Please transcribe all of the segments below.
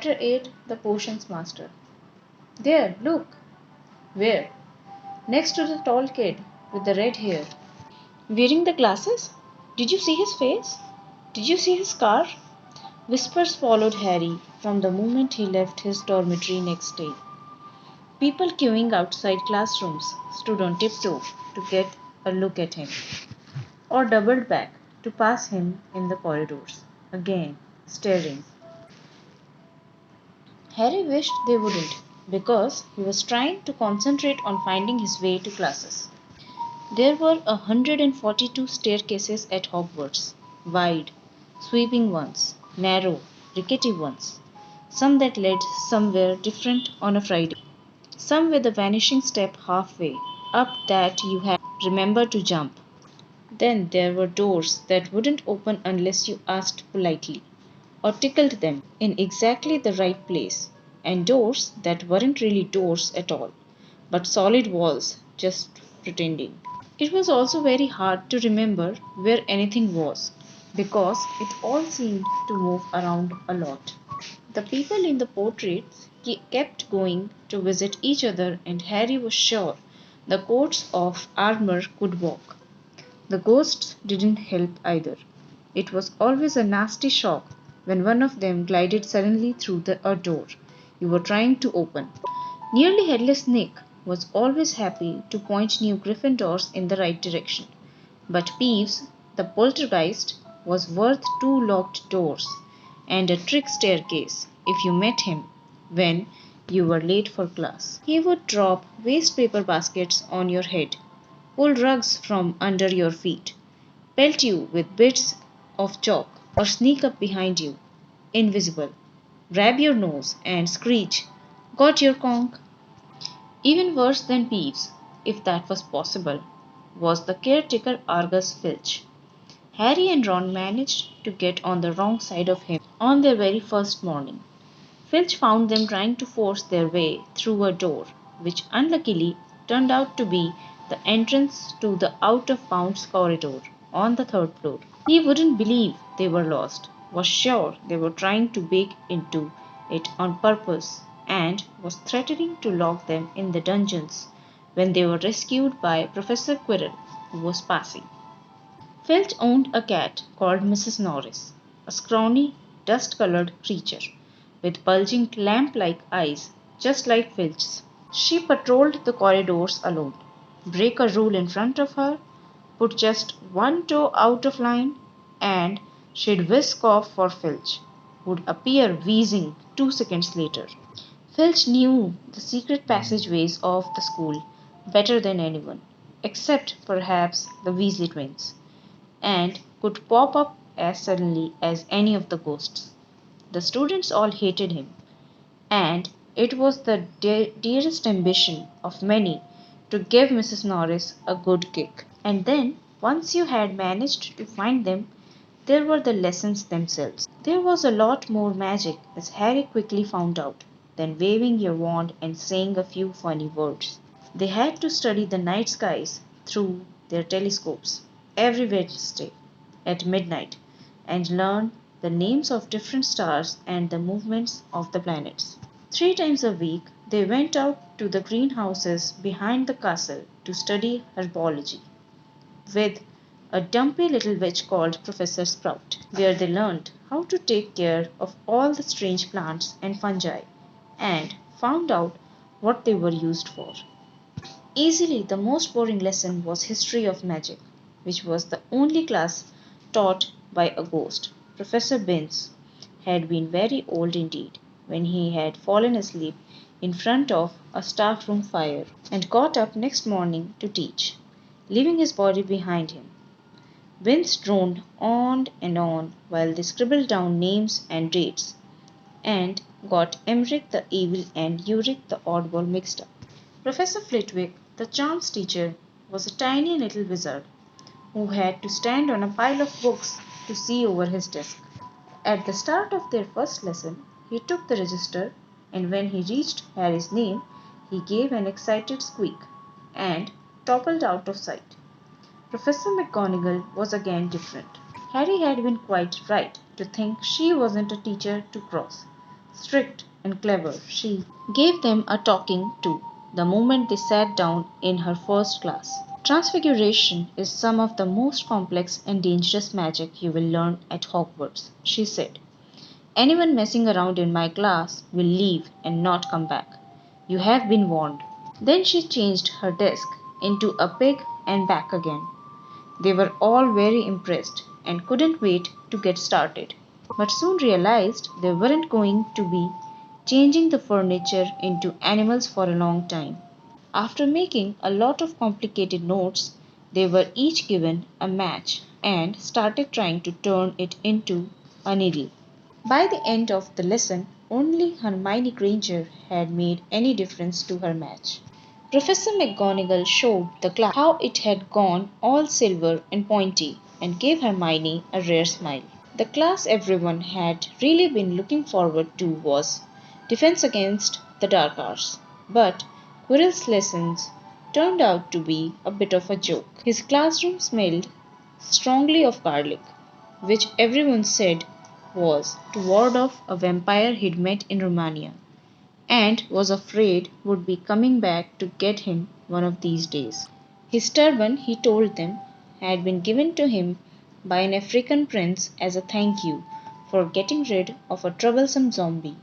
Chapter 8. The Potions Master. There, look! Where? Next to the tall kid with the red hair. Wearing the glasses? Did you see his face? Did you see his scar? Whispers followed Harry from the moment he left his dormitory next day. People queuing outside classrooms stood on tiptoe to get a look at him, or doubled back to pass him in the corridors, again staring. Harry wished they wouldn't, because he was trying to concentrate on finding his way to classes. There were 142 staircases at Hogwarts, wide, sweeping ones, narrow, rickety ones, some that led somewhere different on a Friday, some with a vanishing step halfway up that you had to remember to jump. Then there were doors that wouldn't open unless you asked politely, or tickled them in exactly the right place, and doors that weren't really doors at all, but solid walls just pretending. It was also very hard to remember where anything was, because it all seemed to move around a lot. The people in the portraits kept going to visit each other, and Harry was sure the coats of armor could walk. The ghosts didn't help either. It was always a nasty shock when one of them glided suddenly through a door you were trying to open. Nearly Headless Nick was always happy to point new Gryffindors in the right direction, but Peeves, the poltergeist, was worth two locked doors and a trick staircase if you met him when you were late for class. He would drop waste paper baskets on your head, pull rugs from under your feet, pelt you with bits of chalk, or sneak up behind you, invisible, grab your nose, and screech, "Got your conch?" Even worse than Peeves, if that was possible, was the caretaker Argus Filch. Harry and Ron managed to get on the wrong side of him on their very first morning. Filch found them trying to force their way through a door, which unluckily turned out to be the entrance to the out of bounds corridor on the third floor. He wouldn't believe they were lost, was sure they were trying to break into it on purpose, and was threatening to lock them in the dungeons when they were rescued by Professor Quirrell, who was passing. Filch owned a cat called Mrs. Norris, a scrawny, dust colored creature with bulging lamp like eyes just like Filch's. She patrolled the corridors alone. Break a rule in front of her, put just one toe out of line, and she'd whisk off for Filch, who'd appear wheezing 2 seconds later. Filch knew the secret passageways of the school better than anyone, except perhaps the Weasley twins, and could pop up as suddenly as any of the ghosts. The students all hated him, and it was the dearest ambition of many to give Mrs. Norris a good kick. And then, once you had managed to find them, there were the lessons themselves. There was a lot more magic, as Harry quickly found out, than waving your wand and saying a few funny words. They had to study the night skies through their telescopes every Wednesday at midnight and learn the names of different stars and the movements of the planets. 3 times a week, they went out to the greenhouses behind the castle to study herbology with a dumpy little witch called Professor Sprout, where they learned how to take care of all the strange plants and fungi and found out what they were used for. Easily the most boring lesson was History of Magic, which was the only class taught by a ghost. Professor Binns had been very old indeed when he had fallen asleep in front of a staff room fire and got up next morning to teach, leaving his body behind him. Binns droned on and on while they scribbled down names and dates and got Emeric the Evil and Uric the Oddball mixed up. Professor Flitwick, the charms teacher, was a tiny little wizard who had to stand on a pile of books to see over his desk. At the start of their first lesson, he took the register, and when he reached Harry's name, he gave an excited squeak and toppled out of sight. Professor McGonagall was again different. Harry had been quite right to think she wasn't a teacher to cross, strict and clever. She gave them a talking to the moment they sat down in her first class. Transfiguration is some of the most complex and dangerous magic you will learn at Hogwarts, she said. Anyone messing around in my class will leave and not come back. You have been warned. Then she changed her desk into a pig and back again. They were all very impressed and couldn't wait to get started, but soon realized they weren't going to be changing the furniture into animals for a long time. After making a lot of complicated notes, they were each given a match and started trying to turn it into a needle. By the end of the lesson, only Hermione Granger had made any difference to her match. Professor McGonagall showed the class how it had gone all silver and pointy and gave Hermione a rare smile. The class everyone had really been looking forward to was Defense Against the Dark Arts, but Quirrell's lessons turned out to be a bit of a joke. His classroom smelled strongly of garlic, which everyone said was to ward off a vampire he'd met in Romania and was afraid would be coming back to get him one of these days. His turban, he told them, had been given to him by an African prince as a thank you for getting rid of a troublesome zombie.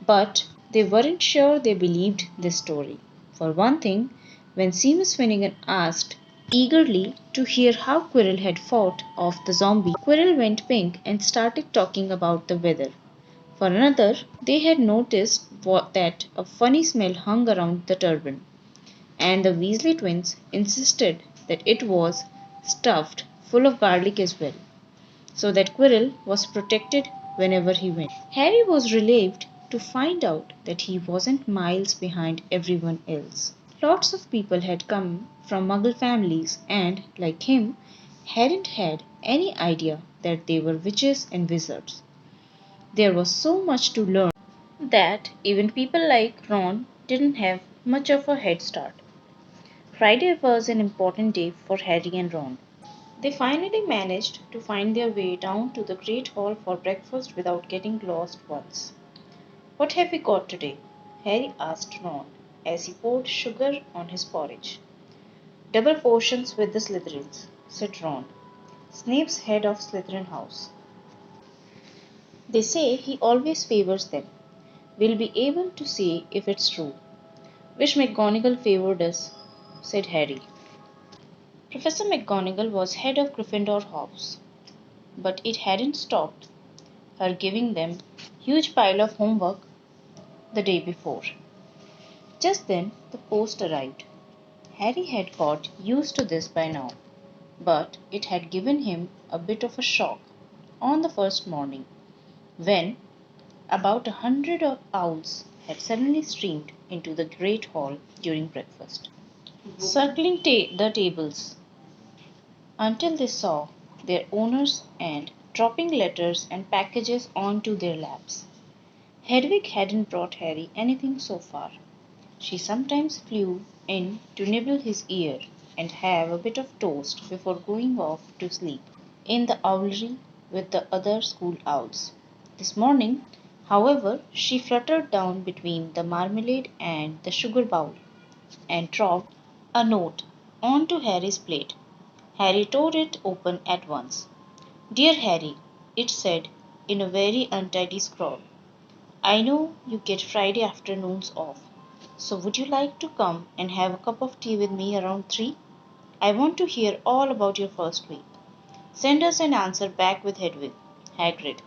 But they weren't sure they believed this story. For one thing, when Seamus Finnegan asked eagerly to hear how Quirrell had fought off the zombie, Quirrell went pink and started talking about the weather. For another, they had noticed that a funny smell hung around the turban, and the Weasley twins insisted that it was stuffed full of garlic as well, so that Quirrell was protected whenever he went. Harry was relieved to find out that he wasn't miles behind everyone else. Lots of people had come from Muggle families and, like him, hadn't had any idea that they were witches and wizards. There was so much to learn that even people like Ron didn't have much of a head start. Friday was an important day for Harry and Ron. They finally managed to find their way down to the Great Hall for breakfast without getting lost once. What have we got today? Harry asked Ron as he poured sugar on his porridge. Double portions with the Slytherins, said Ron. Snape's head of Slytherin House. They say he always favors them. We'll be able to see if it's true. Wish McGonagall favored us, said Harry. Professor McGonagall was head of Gryffindor House, but it hadn't stopped her giving them huge pile of homework the day before. Just then the post arrived. Harry had got used to this by now, but it had given him a bit of a shock on the first morning when about 100 owls had suddenly streamed into the great hall during breakfast, circling the tables until they saw their owners and dropping letters and packages onto their laps. Hedwig hadn't brought Harry anything so far. She sometimes flew in to nibble his ear and have a bit of toast before going off to sleep in the owlery with the other school owls. This morning, however, she fluttered down between the marmalade and the sugar bowl and dropped a note onto Harry's plate. Harry tore it open at once. Dear Harry, it said in a very untidy scrawl, I know you get Friday afternoons off, so would you like to come and have a cup of tea with me around 3? I want to hear all about your first week. Send us an answer back with Hedwig. Hagrid.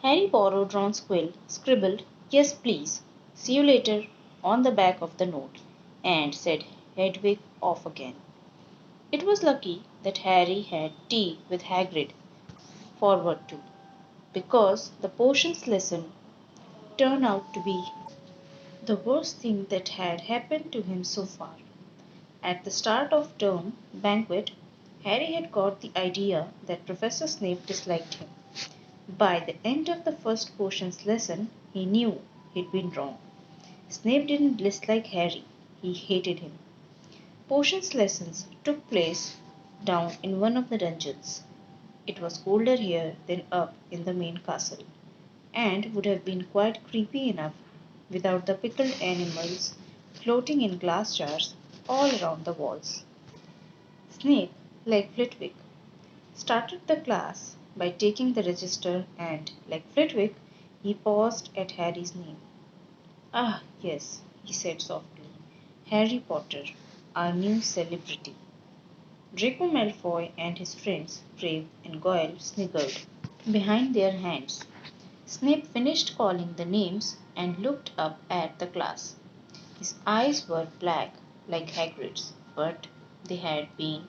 Harry borrowed Ron's quill, scribbled, Yes, please. See you later on the back of the note, and said Hedwig off again. It was lucky that Harry had tea with Hagrid forward to, because the potions lesson turned out to be the worst thing that had happened to him so far. At the start of term banquet, Harry had got the idea that Professor Snape disliked him. By the end of the first potions lesson, he knew he'd been wrong. Snape didn't dislike Harry, he hated him. Potions lessons took place down in one of the dungeons. It was colder here than up in the main castle, and would have been quite creepy enough without the pickled animals floating in glass jars all around the walls. Snape, like Flitwick, started the class by taking the register and, like Flitwick, he paused at Harry's name. Ah, yes, he said softly. Harry Potter, our new celebrity. Draco Malfoy and his friends, Crabbe and Goyle, sniggered behind their hands. Snape finished calling the names and looked up at the class. His eyes were black, like Hagrid's, but they had been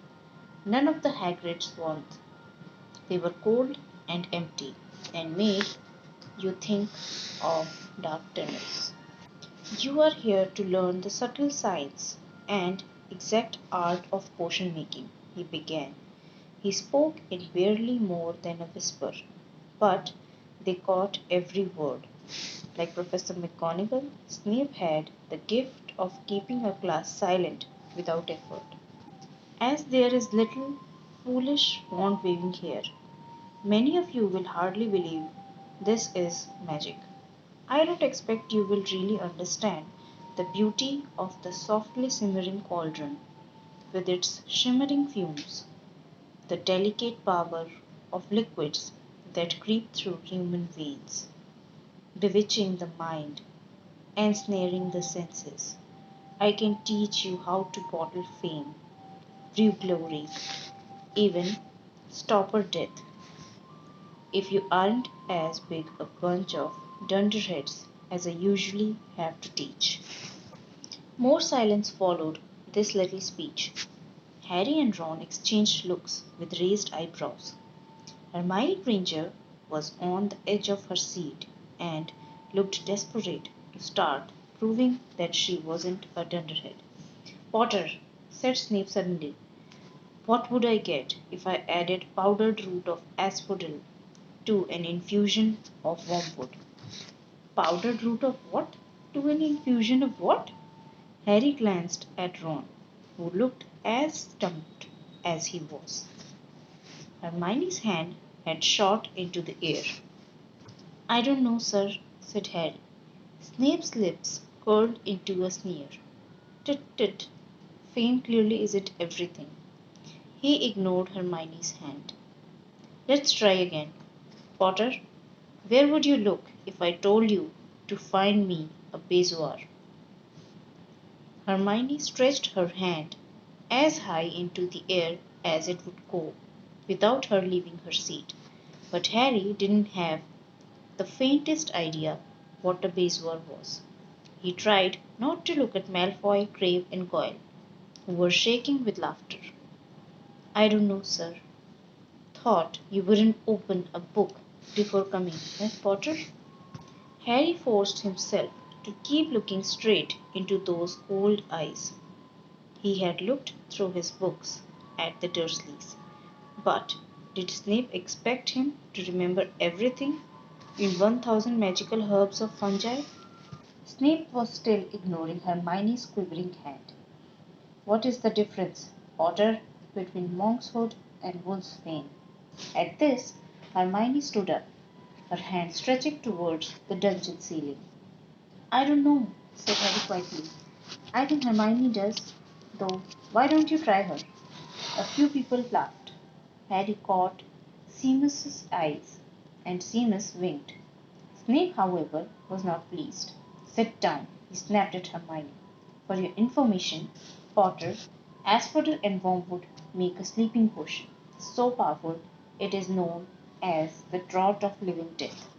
none of the Hagrid's warmth. They were cold and empty, and made you think of dark tunnels. You are here to learn the subtle science and exact art of potion making, he began. He spoke in barely more than a whisper, but they caught every word. Like Professor McGonagall, Snape had the gift of keeping a class silent without effort. As there is little foolish wand waving here, many of you will hardly believe this is magic. I don't expect you will really understand the beauty of the softly simmering cauldron with its shimmering fumes, the delicate power of liquids that creep through human veins, bewitching the mind, ensnaring the senses. I can teach you how to bottle fame, brew glory, even stopper death, if you aren't as big a bunch of dunderheads as I usually have to teach. More silence followed this little speech. Harry and Ron exchanged looks with raised eyebrows. Hermione Granger was on the edge of her seat and looked desperate to start proving that she wasn't a dunderhead. Potter, said Snape suddenly, what would I get if I added powdered root of asphodel to an infusion of wormwood? Powdered root of what? To an infusion of what? Harry glanced at Ron, who looked as stumped as he was. Hermione's hand had shot into the air. I don't know, sir, said Harry. Snape's lips curled into a sneer. Tit tit. Fame clearly isn't everything. He ignored Hermione's hand. Let's try again. Potter, where would you look if I told you to find me a bezoar? Hermione stretched her hand as high into the air as it would go without her leaving her seat. But Harry didn't have the faintest idea what a bezoar was. He tried not to look at Malfoy, Crabbe, and Goyle, who were shaking with laughter. I don't know, sir. Thought you wouldn't open a book before coming, Miss Potter? Harry forced himself to keep looking straight into those cold eyes. He had looked through his books at the Dursleys, but did Snape expect him to remember everything in 1,000 magical herbs of fungi? Snape was still ignoring Hermione's quivering hand. What is the difference, Potter, between Monkshood and Wolfsbane? At this, Hermione stood up, her hand stretching towards the dungeon ceiling. I don't know, said Harry quietly. I think Hermione does, though. Why don't you try her? A few people laughed. Harry caught Seamus's eyes, and Seamus winked. Snape, however, was not pleased. Sit down, he snapped at Hermione. For your information, Potter, asphodel and wormwood make a sleeping potion, so powerful it is known as the draught of living death.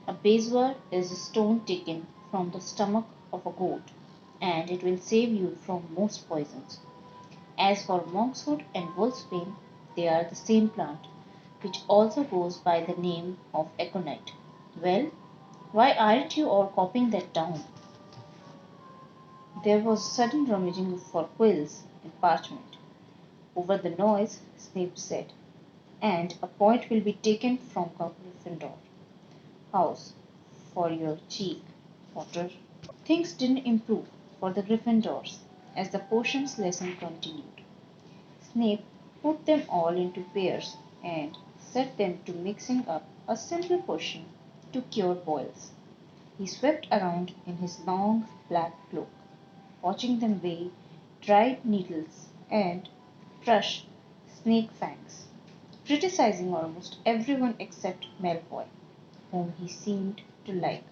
A bezoar is a stone taken from the stomach of a goat, and it will save you from most poisons. As for monkshood and wolfsbane, they are the same plant, which also goes by the name of aconite. Well, why aren't you all copying that down? There was sudden rummaging for quills and parchment. Over the noise, Snape said, and a point will be taken from Gryffindor house for your cheek, Potter. Things didn't improve for the Gryffindors as the potions lesson continued. Snape put them all into pairs and set them to mixing up a simple potion to cure boils. He swept around in his long black cloak, watching them weigh dried needles and crush snake fangs, criticizing almost everyone except Malfoy, whom he seemed to like.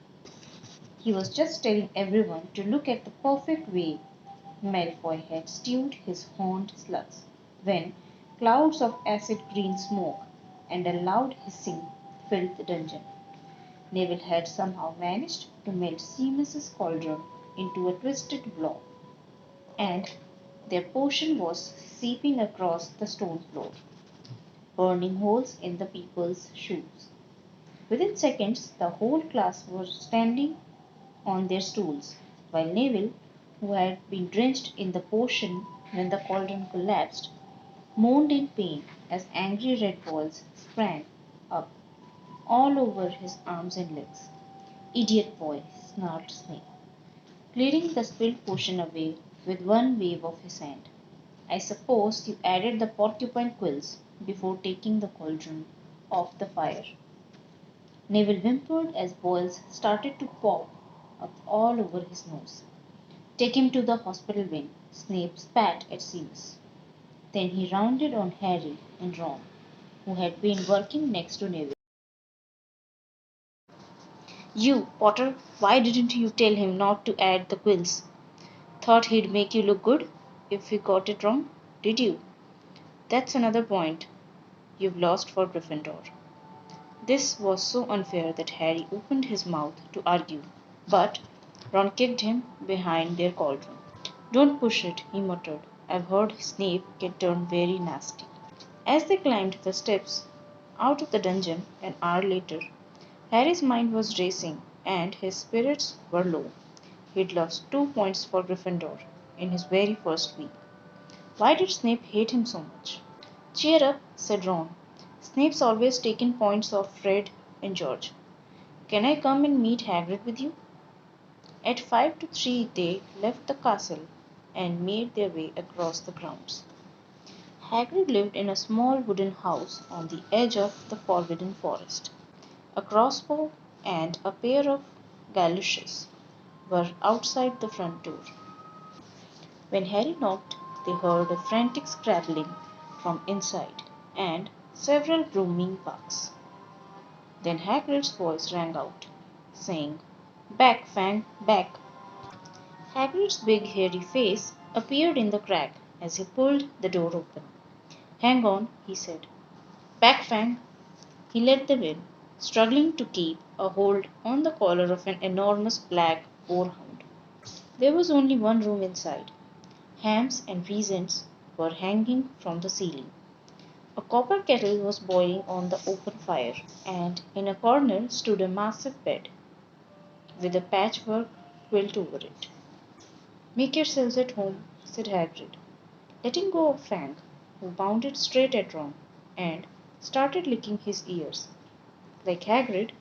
He was just telling everyone to look at the perfect way Malfoy had stewed his horned slugs, when clouds of acid green smoke and a loud hissing filled the dungeon. Neville had somehow managed to melt Seamus's cauldron into a twisted blob, and their potion was seeping across the stone floor, burning holes in the people's shoes. Within seconds, the whole class was standing on their stools, while Neville, who had been drenched in the potion when the cauldron collapsed, moaned in pain as angry red balls sprang up all over his arms and legs. Idiot boy, snarled Snape, clearing the spilled potion away with one wave of his hand. I suppose you added the porcupine quills before taking the cauldron off the fire. Neville whimpered as boils started to pop up all over his nose. Take him to the hospital wing, Snape spat at Seamus. Then he rounded on Harry and Ron, who had been working next to Neville. You, Potter, why didn't you tell him not to add the quills? Thought he'd make you look good if he got it wrong, did you? That's another point you've lost for Gryffindor. This was so unfair that Harry opened his mouth to argue, but Ron kicked him behind their cauldron. Don't push it, he muttered. I've heard Snape can turn very nasty. As they climbed the steps out of the dungeon an hour later, Harry's mind was racing and his spirits were low. He'd lost 2 points for Gryffindor in his very first week. Why did Snape hate him so much? Cheer up, said Ron. Snape's always taken points off Fred and George. Can I come and meet Hagrid with you? At 5 to 3 they left the castle and made their way across the grounds. Hagrid lived in a small wooden house on the edge of the Forbidden Forest. A crossbow and a pair of galoshes were outside the front door. When Harry knocked, they heard a frantic scrabbling from inside and several grooming barks. Then Hagrid's voice rang out, saying, Back, Fang, back! Hagrid's big hairy face appeared in the crack as he pulled the door open. Hang on, he said. Back, Fang! He led them in, struggling to keep a hold on the collar of an enormous black boarhound. There was only one room inside. Hams and raisins were hanging from the ceiling. A copper kettle was boiling on the open fire, and in a corner stood a massive bed with a patchwork quilt over it. Make yourselves at home, said Hagrid, letting go of Fang, who bounded straight at Ron and started licking his ears. Like Hagrid,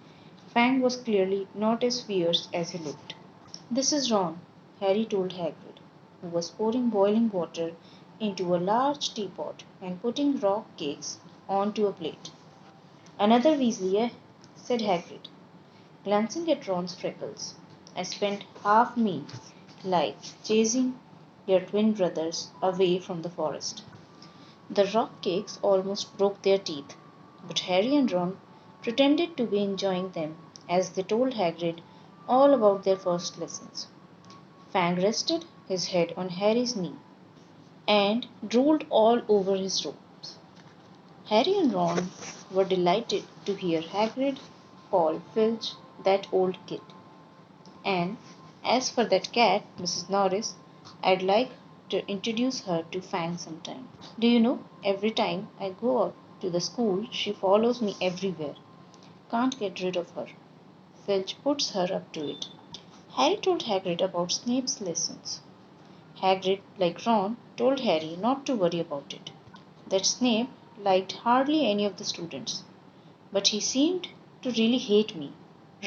Fang was clearly not as fierce as he looked. This is Ron, Harry told Hagrid, who was pouring boiling water into a large teapot and putting rock cakes onto a plate. Another Weasley, eh? Said Hagrid, glancing at Ron's freckles. I spent half me life chasing your twin brothers away from the forest. The rock cakes almost broke their teeth, but Harry and Ron pretended to be enjoying them as they told Hagrid all about their first lessons. Fang rested his head on Harry's knee and drooled all over his robes. Harry and Ron were delighted to hear Hagrid call Filch that old kid. And as for that cat, Mrs. Norris, I'd like to introduce her to Fang sometime. Do you know, every time I go up to the school, she follows me everywhere. Can't get rid of her. Filch puts her up to it. Harry told Hagrid about Snape's lessons. Hagrid, like Ron, told Harry not to worry about it. That Snape liked hardly any of the students, but he seemed to really hate me.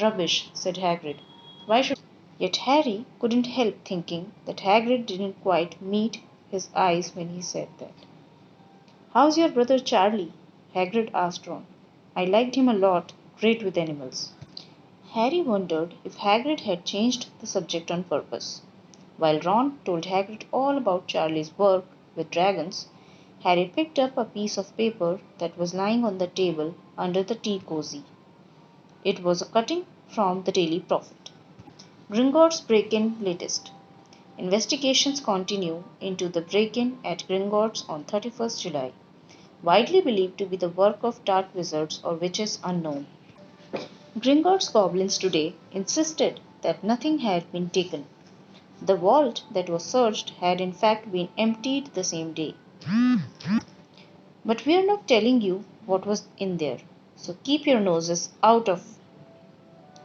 Rubbish, said Hagrid. Why should Yet Harry couldn't help thinking that Hagrid didn't quite meet his eyes when he said that. How's your brother Charlie? Hagrid asked Ron. I liked him a lot, great with animals. Harry wondered if Hagrid had changed the subject on purpose. While Ron told Hagrid all about Charlie's work with dragons, Harry picked up a piece of paper that was lying on the table under the tea cosy. It was a cutting from the Daily Prophet. Gringotts break-in latest. Investigations continue into the break-in at Gringotts on 31st July, widely believed to be the work of dark wizards or witches unknown. Gringotts goblins today insisted that nothing had been taken. The vault that was searched had in fact been emptied the same day. But we are not telling you what was in there, so keep your noses out of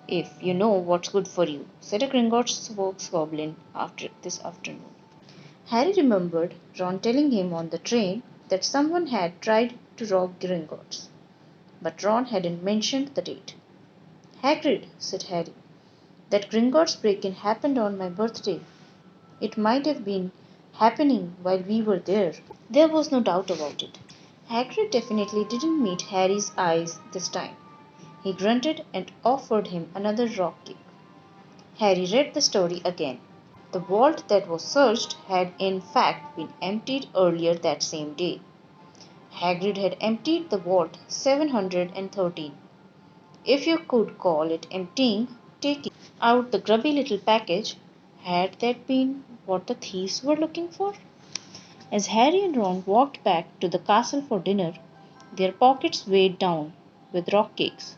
if you know what's good for you, said a Gringotts spokesgoblin after this afternoon. Harry remembered Ron telling him on the train that someone had tried to rob Gringotts, but Ron hadn't mentioned the date. Hagrid, said Harry, that Gringotts break-in happened on my birthday. It might have been happening while we were there. There was no doubt about it. Hagrid definitely didn't meet Harry's eyes this time. He grunted and offered him another rock cake. Harry read the story again. The vault that was searched had in fact been emptied earlier that same day. Hagrid had emptied the vault 713. If you could call it emptying, taking out the grubby little package, had that been what the thieves were looking for? As Harry and Ron walked back to the castle for dinner, their pockets weighed down with rock cakes.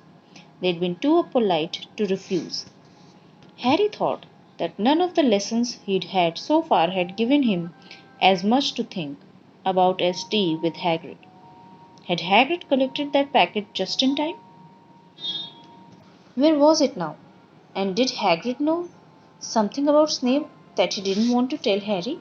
They'd been too polite to refuse. Harry thought that none of the lessons he'd had so far had given him as much to think about as tea with Hagrid. Had Hagrid collected that packet just in time? Where was it now? And did Hagrid know something about Snape that he didn't want to tell Harry?